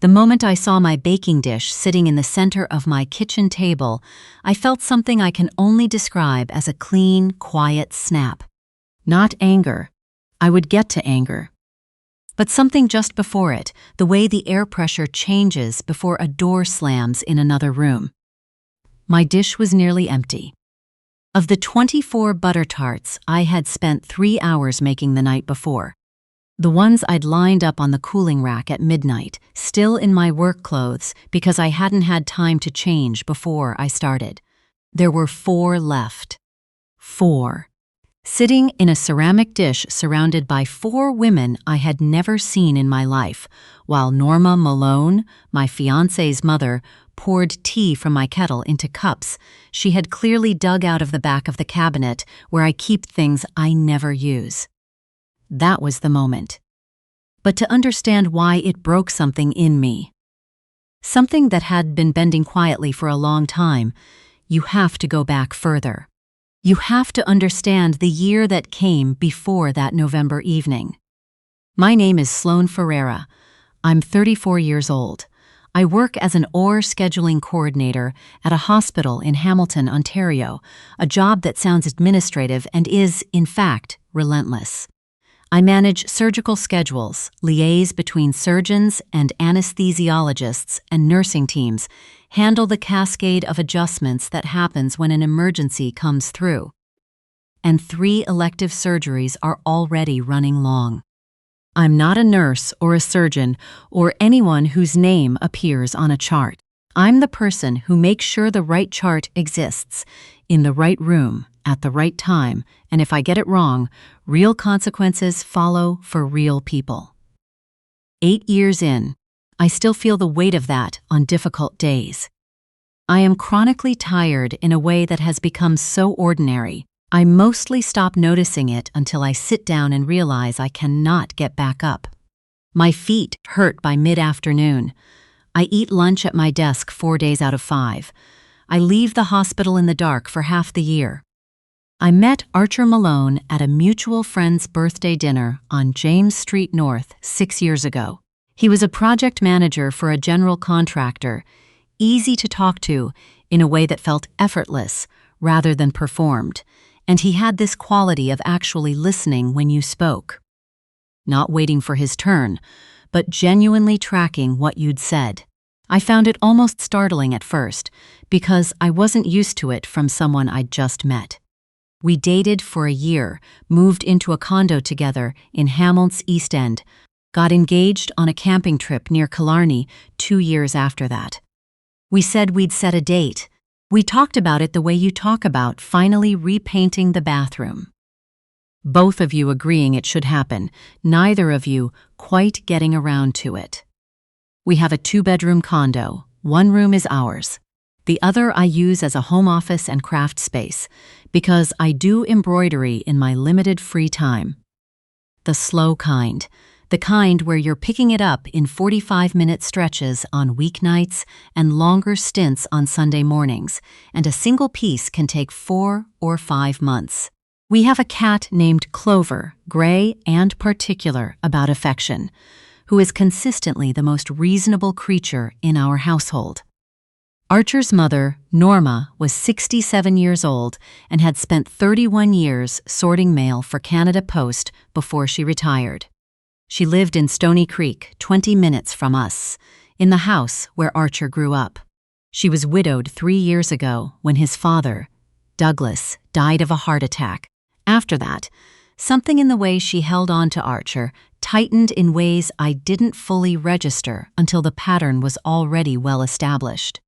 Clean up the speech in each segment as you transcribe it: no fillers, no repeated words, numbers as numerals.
The moment I saw my baking dish sitting in the center of my kitchen table, I felt something I can only describe as a clean, quiet snap. Not anger. I would get to anger. But something just before it, the way the air pressure changes before a door slams in another room. My dish was nearly empty. Of the 24 butter tarts I had spent 3 hours making the night before, the ones I'd lined up on the cooling rack at midnight, still in my work clothes because I hadn't had time to change before I started, there were 4 left. 4. Sitting in a ceramic dish surrounded by 4 women I had never seen in my life, while Norma Malone, my fiancé's mother, poured tea from my kettle into cups she had clearly dug out of the back of the cabinet where I keep things I never use. That was the moment. But to understand why it broke something in me, something that had been bending quietly for a long time, you have to go back further. You have to understand the year that came before that November evening. My name is Sloan Ferreira. I'm 34 years old. I work as an OR scheduling coordinator at a hospital in Hamilton, Ontario, a job that sounds administrative and is, in fact, relentless. I manage surgical schedules, liaise between surgeons and anesthesiologists and nursing teams, handle the cascade of adjustments that happens when an emergency comes through. And 3 elective surgeries are already running long. I'm not a nurse or a surgeon or anyone whose name appears on a chart. I'm the person who makes sure the right chart exists, in the right room, at the right time, and if I get it wrong, real consequences follow for real people. 8 years in, I still feel the weight of that on difficult days. I am chronically tired in a way that has become so ordinary, I mostly stop noticing it until I sit down and realize I cannot get back up. My feet hurt by mid-afternoon. I eat lunch at my desk 4 days out of 5. I leave the hospital in the dark for half the year. I met Archer Malone at a mutual friend's birthday dinner on James Street North 6 years ago. He was a project manager for a general contractor, easy to talk to in a way that felt effortless rather than performed, and he had this quality of actually listening when you spoke. Not waiting for his turn, but genuinely tracking what you'd said. I found it almost startling at first, because I wasn't used to it from someone I'd just met. We dated for a year, moved into a condo together in Hamilton's East End, got engaged on a camping trip near Killarney 2 years after that. We said we'd set a date. We talked about it the way you talk about finally repainting the bathroom. Both of you agreeing it should happen, neither of you quite getting around to it. We have a 2-bedroom condo. 1 room is ours. The other I use as a home office and craft space, because I do embroidery in my limited free time. The slow kind. The kind where you're picking it up in 45-minute stretches on weeknights and longer stints on Sunday mornings, and a single piece can take 4 or 5 months. We have a cat named Clover, gray and particular about affection, who is consistently the most reasonable creature in our household. Archer's mother, Norma, was 67 years old and had spent 31 years sorting mail for Canada Post before she retired. She lived in Stony Creek, 20 minutes from us, in the house where Archer grew up. She was widowed 3 years ago when his father, Douglas, died of a heart attack. After that, something in the way she held on to Archer tightened in ways I didn't fully register until the pattern was already well established.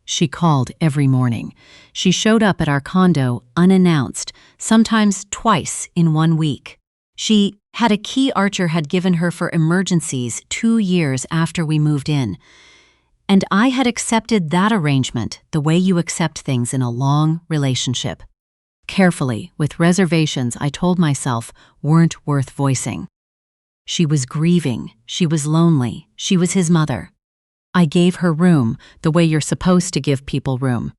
She called every morning. She showed up at our condo unannounced, sometimes twice in 1 week. She had a key Archer had given her for emergencies 2 years after we moved in. And I had accepted that arrangement the way you accept things in a long relationship. Carefully, with reservations I told myself weren't worth voicing. She was grieving, she was lonely, she was his mother. I gave her room the way you're supposed to give people room.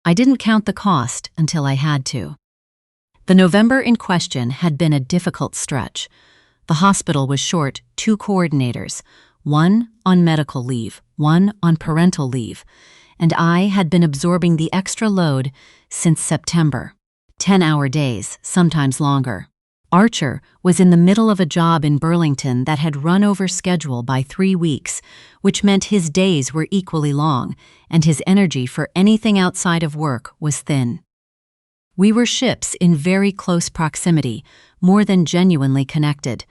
I didn't count the cost until I had to. The November in question had been a difficult stretch. The hospital was short 2 coordinators, one on medical leave, one on parental leave, and I had been absorbing the extra load since September. 10-hour days, sometimes longer. Archer was in the middle of a job in Burlington that had run over schedule by 3 weeks, which meant his days were equally long, and his energy for anything outside of work was thin. We were ships in very close proximity, more than genuinely connected.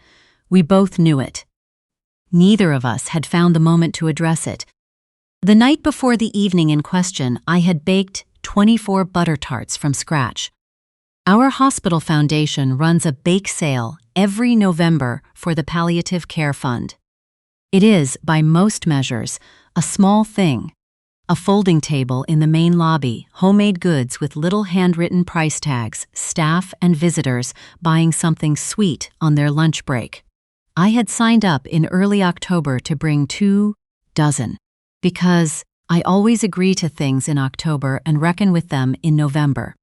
We both knew it. Neither of us had found the moment to address it. The night before the evening in question, I had baked 24 butter tarts from scratch. Our hospital foundation runs a bake sale every November for the Palliative Care Fund. It is, by most measures, a small thing. A folding table in the main lobby, homemade goods with little handwritten price tags, staff and visitors buying something sweet on their lunch break. I had signed up in early October to bring 2 dozen, because I always agree to things in October and reckon with them in November.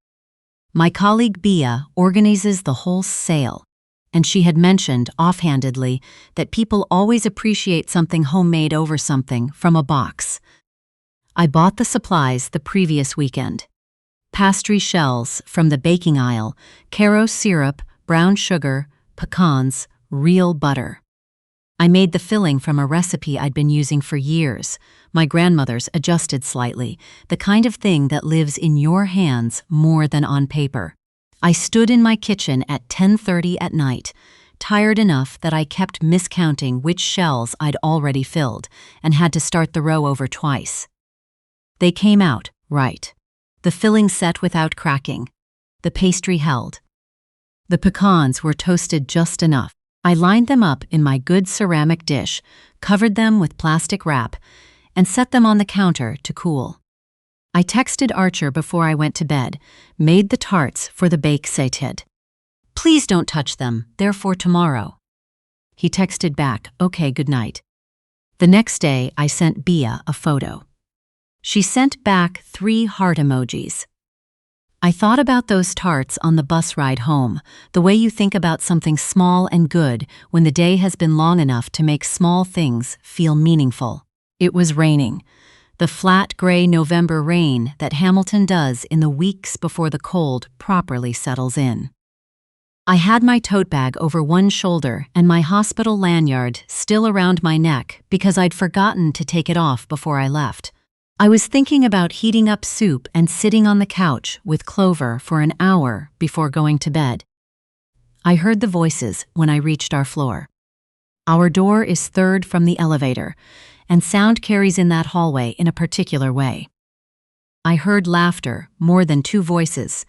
My colleague Bia organizes the whole sale, and she had mentioned offhandedly that people always appreciate something homemade over something from a box. I bought the supplies the previous weekend. Pastry shells from the baking aisle, Caro syrup, brown sugar, pecans, real butter. I made the filling from a recipe I'd been using for years, my grandmother's adjusted slightly, the kind of thing that lives in your hands more than on paper. I stood in my kitchen at 10:30 at night, tired enough that I kept miscounting which shells I'd already filled and had to start the row over twice. They came out right. The filling set without cracking. The pastry held. The pecans were toasted just enough. I lined them up in my good ceramic dish, covered them with plastic wrap, and set them on the counter to cool. I texted Archer before I went to bed, made the tarts for the bake sale. Please don't touch them, they're for tomorrow. He texted back, okay, good night. The next day, I sent Bia a photo. She sent back 3 heart emojis. I thought about those tarts on the bus ride home, the way you think about something small and good when the day has been long enough to make small things feel meaningful. It was raining, the flat gray November rain that Hamilton does in the weeks before the cold properly settles in. I had my tote bag over one shoulder and my hospital lanyard still around my neck because I'd forgotten to take it off before I left. I was thinking about heating up soup and sitting on the couch with Clover for an hour before going to bed. I heard the voices when I reached our floor. Our door is 3rd from the elevator, and sound carries in that hallway in a particular way. I heard laughter, more than 2 voices,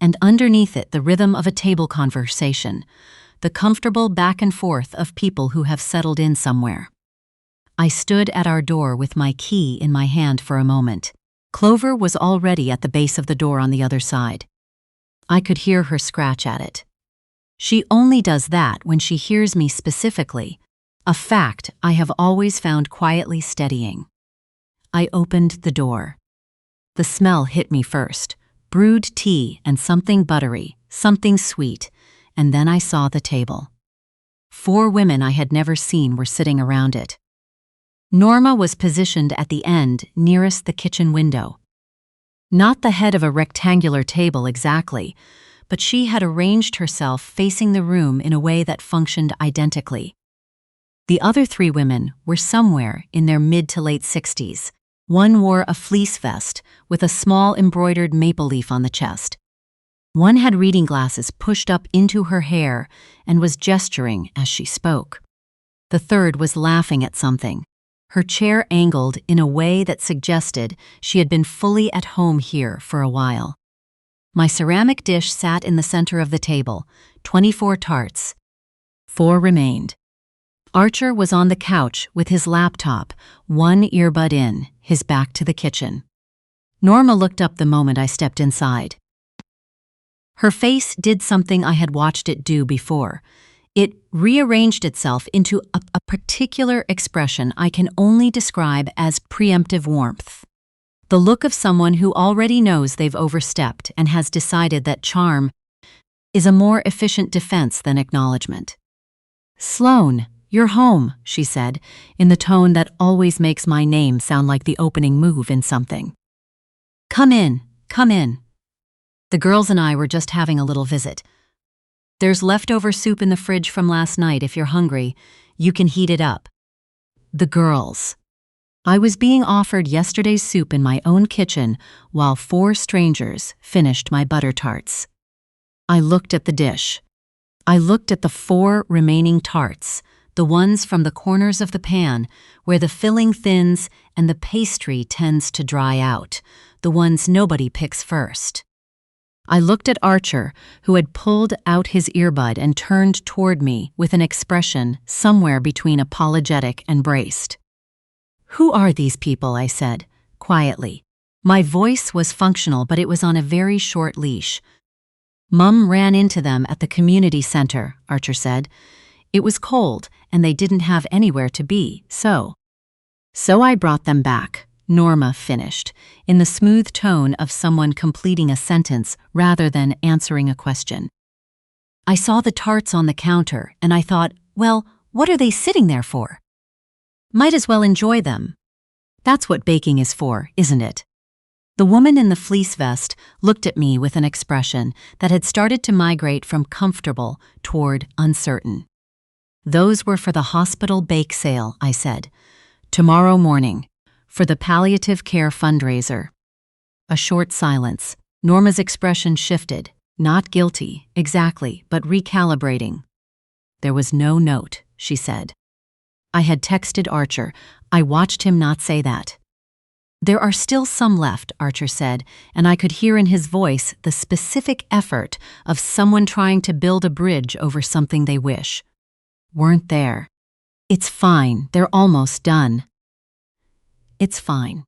and underneath it the rhythm of a table conversation, the comfortable back and forth of people who have settled in somewhere. I stood at our door with my key in my hand for a moment. Clover was already at the base of the door on the other side. I could hear her scratch at it. She only does that when she hears me specifically, a fact I have always found quietly steadying. I opened the door. The smell hit me first, brewed tea and something buttery, something sweet, and then I saw the table. 4 women I had never seen were sitting around it. Norma was positioned at the end, nearest the kitchen window. Not the head of a rectangular table exactly, but she had arranged herself facing the room in a way that functioned identically. The other 3 women were somewhere in their mid to late 60s. One wore a fleece vest with a small embroidered maple leaf on the chest. One had reading glasses pushed up into her hair and was gesturing as she spoke. The third was laughing at something, her chair angled in a way that suggested she had been fully at home here for a while. My ceramic dish sat in the center of the table, 24 tarts. 4 remained. Archer was on the couch with his laptop, one earbud in, his back to the kitchen. Norma looked up the moment I stepped inside. Her face did something I had watched it do before. It rearranged itself into a particular expression I can only describe as preemptive warmth. The look of someone who already knows they've overstepped and has decided that charm is a more efficient defense than acknowledgement. "Sloane, "You're home," she said, in the tone that always makes my name sound like the opening move in something. "Come in, come in." The girls and I were just having a little visit. "There's leftover soup in the fridge from last night if you're hungry. You can heat it up." The girls. I was being offered yesterday's soup in my own kitchen while 4 strangers finished my butter tarts. I looked at the dish. I looked at the 4 remaining tarts, the ones from the corners of the pan where the filling thins and the pastry tends to dry out, the ones nobody picks first. I looked at Archer, who had pulled out his earbud and turned toward me with an expression somewhere between apologetic and braced. "Who are these people?" I said, quietly. My voice was functional, but it was on a very short leash. "Mum ran into them at the community center," Archer said. "It was cold, and they didn't have anywhere to be, so I brought them back," Norma finished, in the smooth tone of someone completing a sentence rather than answering a question. I saw the tarts on the counter, and I thought, well, what are they sitting there for? Might as well enjoy them. That's what baking is for, isn't it? The woman in the fleece vest looked at me with an expression that had started to migrate from comfortable toward uncertain. "Those were for the hospital bake sale," I said. "Tomorrow morning, for the palliative care fundraiser." A short silence. Norma's expression shifted. Not guilty, exactly, but recalibrating. "There was no note," she said. I had texted Archer. I watched him not say that. "There are still some left," Archer said, and I could hear in his voice the specific effort of someone trying to build a bridge over something they wish weren't there. "It's fine, they're almost done." It's fine.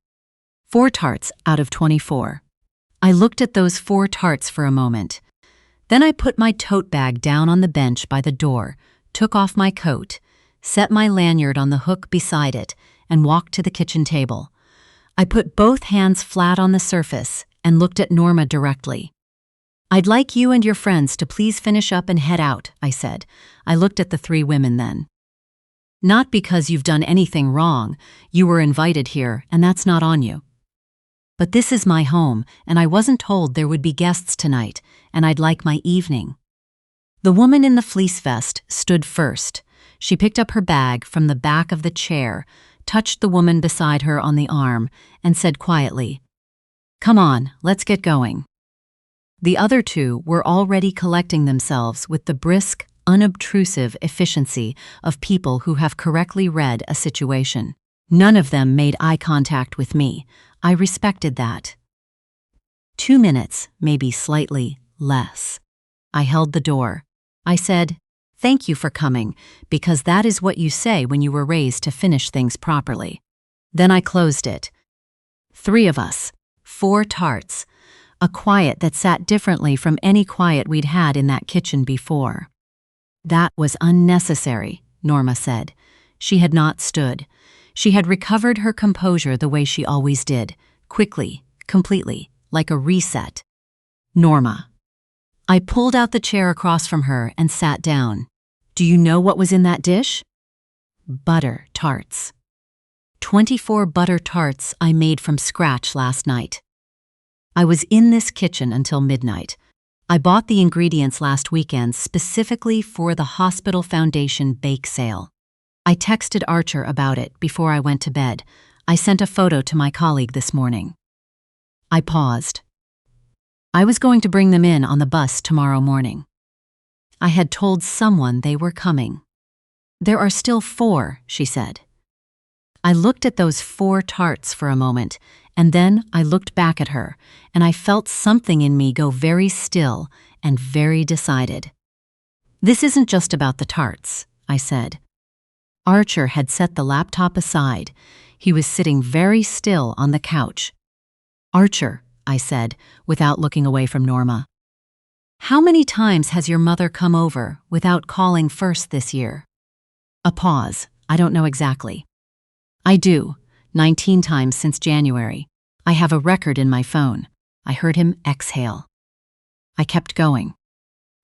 4 tarts out of 24. I looked at those 4 tarts for a moment. Then I put my tote bag down on the bench by the door, took off my coat, set my lanyard on the hook beside it, and walked to the kitchen table. I put both hands flat on the surface and looked at Norma directly. "I'd like you and your friends to please finish up and head out," I said. I looked at the 3 women then. "Not because you've done anything wrong. You were invited here, and that's not on you. But this is my home, and I wasn't told there would be guests tonight, and I'd like my evening." The woman in the fleece vest stood first. She picked up her bag from the back of the chair, touched the woman beside her on the arm, and said quietly, "Come on, let's get going." The other 2 were already collecting themselves with the brisk, unobtrusive efficiency of people who have correctly read a situation. None of them made eye contact with me. I respected that. 2 minutes, maybe slightly less. I held the door. I said, "Thank you for coming, because that is what you say when you were raised to finish things properly." Then I closed it. 3 of us, 4 tarts, a quiet that sat differently from any quiet we'd had in that kitchen before. "That was unnecessary," Norma said. She had not stood. She had recovered her composure the way she always did, quickly, completely, like a reset. "Norma." I pulled out the chair across from her and sat down. "Do you know what was in that dish?" Butter tarts. 24 butter tarts I made from scratch last night. I was in this kitchen until midnight. I bought the ingredients last weekend specifically for the Hospital Foundation bake sale. I texted Archer about it before I went to bed. I sent a photo to my colleague this morning. I paused. I was going to bring them in on the bus tomorrow morning. I had told someone they were coming. "There are still 4, she said. I looked at those 4 tarts for a moment, and then I looked back at her, and I felt something in me go very still and very decided. "This isn't just about the tarts," I said. Archer had set the laptop aside. He was sitting very still on the couch. "Archer," I said, without looking away from Norma. "How many times has your mother come over without calling first this year?" A pause. "I don't know exactly." "I do. 19 times since January. I have a record in my phone." I heard him exhale. I kept going.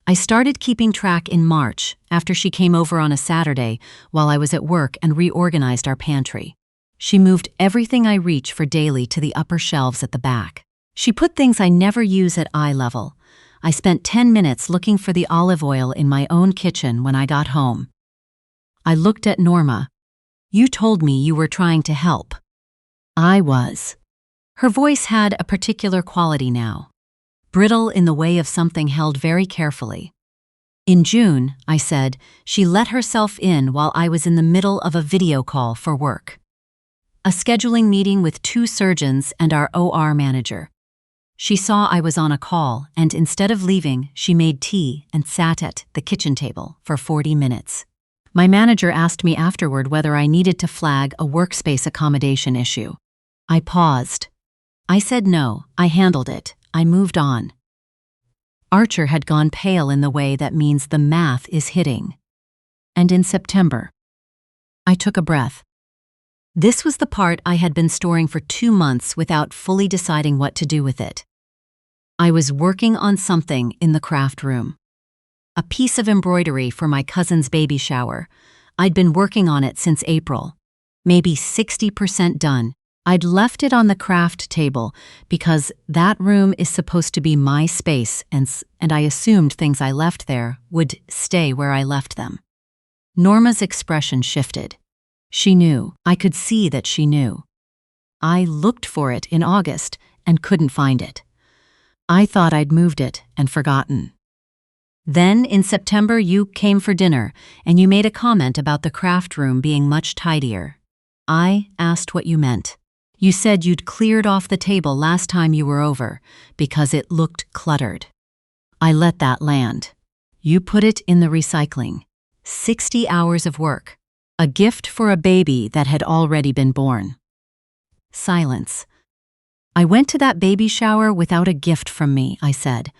I started keeping track in March after she came over on a Saturday while I was at work and reorganized our pantry. She moved everything I reach for daily to the upper shelves at the back. She put things I never use at eye level. I spent 10 minutes looking for the olive oil in my own kitchen when I got home. I looked at Norma. "You told me you were trying to help." I was. Her voice had a particular quality now, brittle in the way of something held very carefully. "In June," I said, "she let herself in while I was in the middle of a video call for work. A scheduling meeting with 2 surgeons and our OR manager. She saw I was on a call, and instead of leaving, she made tea and sat at the kitchen table for 40 minutes. My manager asked me afterward whether I needed to flag a workspace accommodation issue. I paused. I said no, I handled it, I moved on." Archer had gone pale in the way that means the math is hitting. And in September, I took a breath. This was the part I had been storing for 2 months without fully deciding what to do with it. I was working on something in the craft room. A piece of embroidery for my cousin's baby shower. I'd been working on it since April. Maybe 60% done. I'd left it on the craft table because that room is supposed to be my space, and I assumed things I left there would stay where I left them. Norma's expression shifted. She knew. I could see that she knew. I looked for it in August and couldn't find it. I thought I'd moved it and forgotten. Then in September you came for dinner and you made a comment about the craft room being much tidier. I asked what you meant. You said you'd cleared off the table last time you were over because it looked cluttered. I let that land. You put it in the recycling. 60 hours of work. A gift for a baby that had already been born. Silence. I went to that baby shower without a gift from me, I said.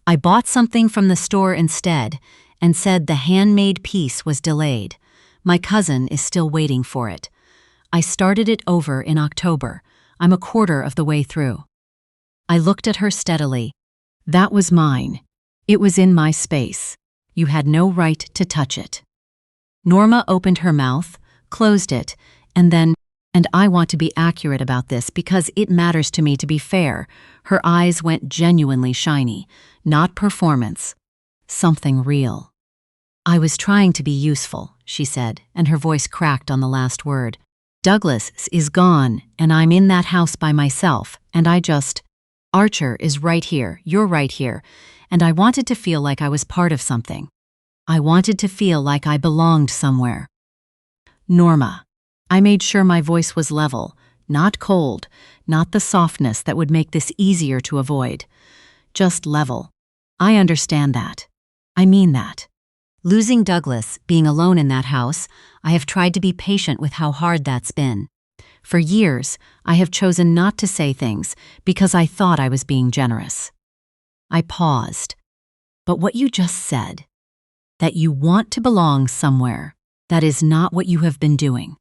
I bought something from the store instead and said the handmade piece was delayed. My cousin is still waiting for it. I started it over in October. I'm a quarter of the way through. I looked at her steadily. That was mine. It was in my space. You had no right to touch it. Norma opened her mouth, closed it, and I want to be accurate about this because it matters to me to be fair. Her eyes went genuinely shiny, not performance. Something real. I was trying to be useful, she said, and her voice cracked on the last word. Douglas is gone, and I'm in that house by myself, and Archer is right here, you're right here, and I wanted to feel like I was part of something. I wanted to feel like I belonged somewhere. Norma. I made sure my voice was level, not cold, not the softness that would make this easier to avoid. Just level. I understand that. I mean that. Losing Douglas, being alone in that house, I have tried to be patient with how hard that's been. For years, I have chosen not to say things because I thought I was being generous. I paused. But what you just said, that you want to belong somewhere, that is not what you have been doing.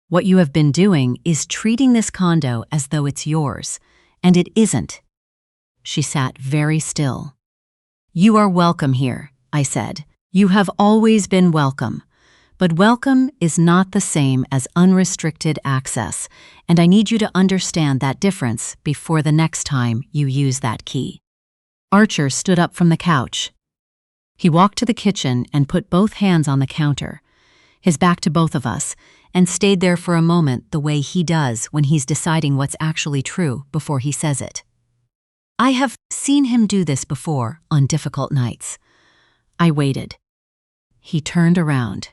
What you have been doing is treating this condo as though it's yours, and it isn't. She sat very still. You are welcome here, I said. You have always been welcome. But welcome is not the same as unrestricted access, and I need you to understand that difference before the next time you use that key. Archer stood up from the couch. He walked to the kitchen and put both hands on the counter, his back to both of us, and stayed there for a moment the way he does when he's deciding what's actually true before he says it. I have seen him do this before on difficult nights. I waited. He turned around.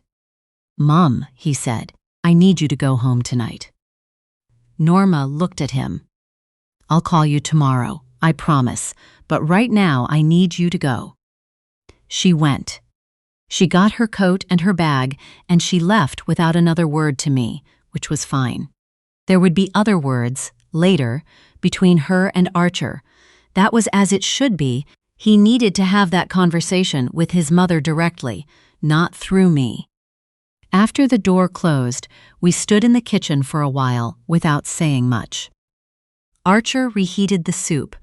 Mom, he said, I need you to go home tonight. Norma looked at him. I'll call you tomorrow, I promise, but right now I need you to go. She went. She got her coat and her bag, and she left without another word to me, which was fine. There would be other words, later, between her and Archer. That was as it should be. He needed to have that conversation with his mother directly, not through me. After the door closed, we stood in the kitchen for a while without saying much. Archer reheated the soup.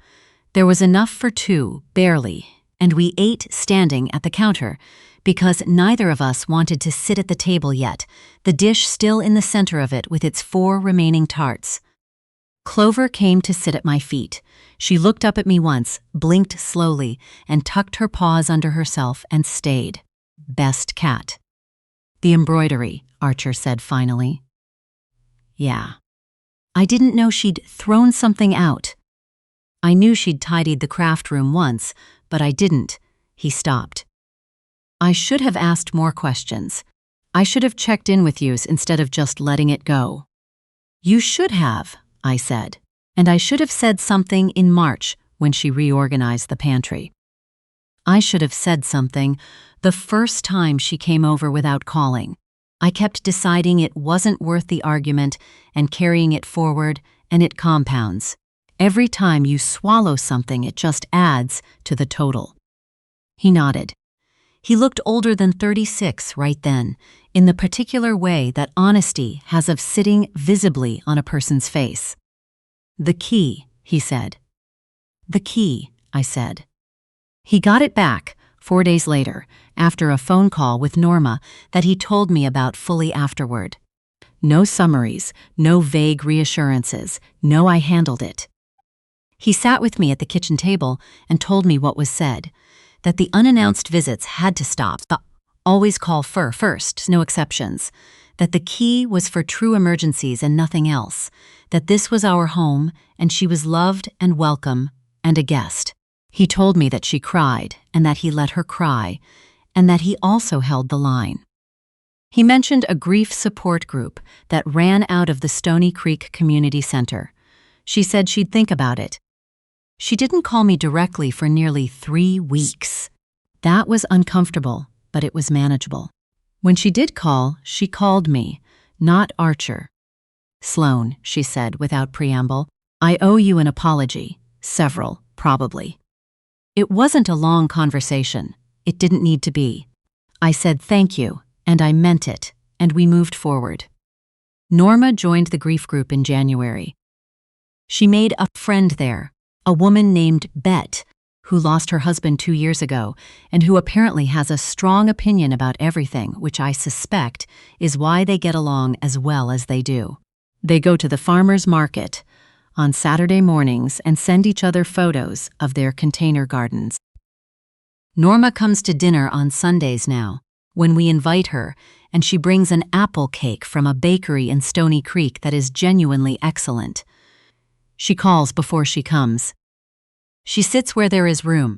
There was enough for two, barely, and we ate standing at the counter, because neither of us wanted to sit at the table yet, the dish still in the center of it with its 4 remaining tarts. Clover came to sit at my feet. She looked up at me once, blinked slowly, and tucked her paws under herself and stayed. Best cat. The embroidery, Archer said finally. Yeah. I didn't know she'd thrown something out. I knew she'd tidied the craft room once, but I didn't. He stopped. I should have asked more questions. I should have checked in with you instead of just letting it go. You should have, I said, and I should have said something in March when she reorganized the pantry. I should have said something the first time she came over without calling. I kept deciding it wasn't worth the argument and carrying it forward, and it compounds. Every time you swallow something, it just adds to the total. He nodded. He looked older than 36 right then, in the particular way that honesty has of sitting visibly on a person's face. The key, he said. The key, I said. He got it back 4 days later, after a phone call with Norma that he told me about fully afterward. No summaries, no vague reassurances, no I handled it. He sat with me at the kitchen table and told me what was said, that the unannounced visits had to stop. Always call first, no exceptions. That the key was for true emergencies and nothing else. That this was our home, and she was loved and welcome, and a guest. He told me that she cried, and that he let her cry, and that he also held the line. He mentioned a grief support group that ran out of the Stony Creek Community Center. She said she'd think about it. She didn't call me directly for nearly 3 weeks. That was uncomfortable, but it was manageable. When she did call, she called me, not Archer. Sloan, she said without preamble, I owe you an apology. Several, probably. It wasn't a long conversation. It didn't need to be. I said thank you, and I meant it, and we moved forward. Norma joined the grief group in January. She made a friend there, a woman named Bet, who lost her husband 2 years ago and who apparently has a strong opinion about everything, which I suspect is why they get along as well as they do. They go to the farmer's market on Saturday mornings and send each other photos of their container gardens. Norma comes to dinner on Sundays now, when we invite her, and she brings an apple cake from a bakery in Stony Creek that is genuinely excellent. She calls before she comes. She sits where there is room.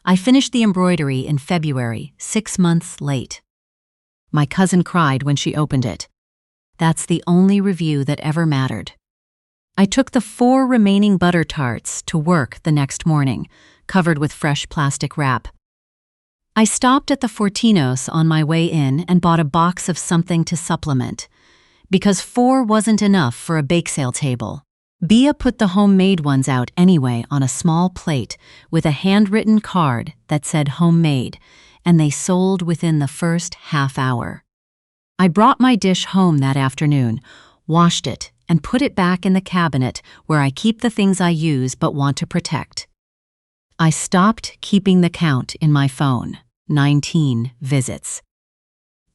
I finished the embroidery in February, 6 months late. My cousin cried when she opened it. That's the only review that ever mattered. I took the 4 remaining butter tarts to work the next morning, covered with fresh plastic wrap. I stopped at the Fortinos on my way in and bought a box of something to supplement, because 4 wasn't enough for a bake sale table. Bea put the homemade ones out anyway on a small plate with a handwritten card that said homemade, and they sold within the first half hour. I brought my dish home that afternoon, washed it, and put it back in the cabinet where I keep the things I use but want to protect. I stopped keeping the count in my phone, 19 visits.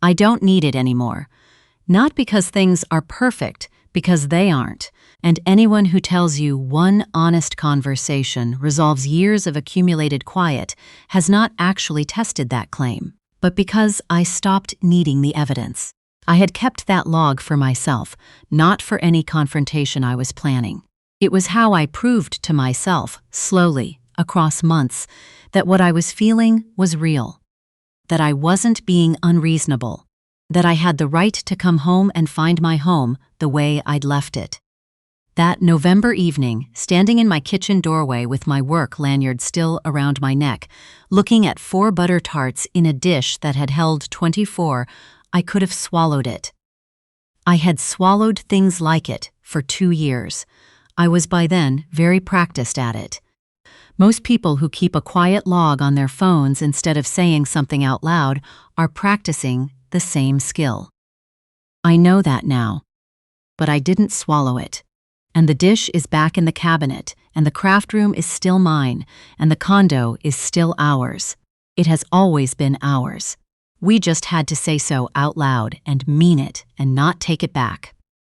I don't need it anymore. Not because things are perfect, because they aren't, and anyone who tells you one honest conversation resolves years of accumulated quiet has not actually tested that claim, but because I stopped needing the evidence. I had kept that log for myself, not for any confrontation I was planning. It was how I proved to myself, slowly, across months, that what I was feeling was real, that I wasn't being unreasonable, that I had the right to come home and find my home the way I'd left it. That November evening, standing in my kitchen doorway with my work lanyard still around my neck, looking at 4 butter tarts in a dish that had held 24, I could have swallowed it. I had swallowed things like it for 2 years. I was by then very practiced at it. Most people who keep a quiet log on their phones instead of saying something out loud are practicing the same skill. I know that now, but I didn't swallow it. And the dish is back in the cabinet, and the craft room is still mine, and the condo is still ours. It has always been ours. We just had to say so out loud and mean it and not take it back.